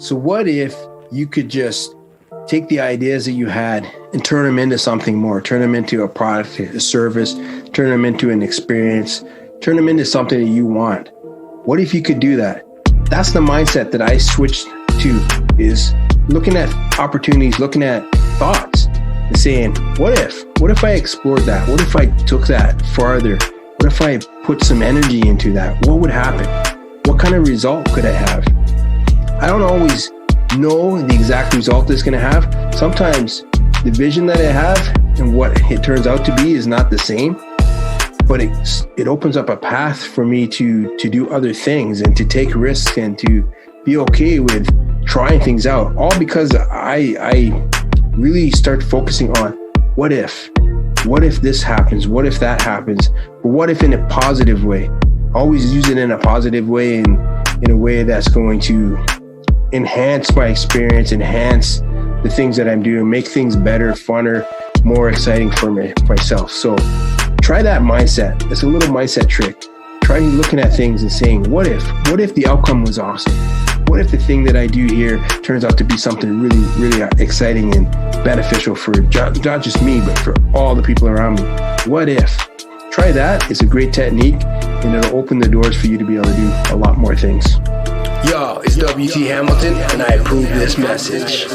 So what if you could just take the ideas that you had and turn them into something more, turn them into a product, a service, turn them into an experience, turn them into something that you want? What if you could do that? That's the mindset that I switched to, is looking at opportunities, looking at thoughts and saying, what if I explored that? What if I took that farther? What if I put some energy into that? What would happen? What kind of result could I have? I don't always know the exact result it's going to have. Sometimes the vision that I have and what it turns out to be is not the same, but it opens up a path for me to do other things and to take risks and to be okay with trying things out, all because I really start focusing on what if this happens, what if that happens, but what if in a positive way. Always use it in a positive way and in a way that's going to enhance my experience, enhance the things that I'm doing, make things better, funner, more exciting for myself. So try that mindset. It's a little mindset trick. Try looking at things and saying, what if the outcome was awesome? What if the thing that I do here turns out to be something really, really exciting and beneficial for not just me, but for all the people around me? What if? Try that. It's a great technique, and it'll open the doors for you to be able to do a lot more things. Yo, it's WT Hamilton, and I approve this message.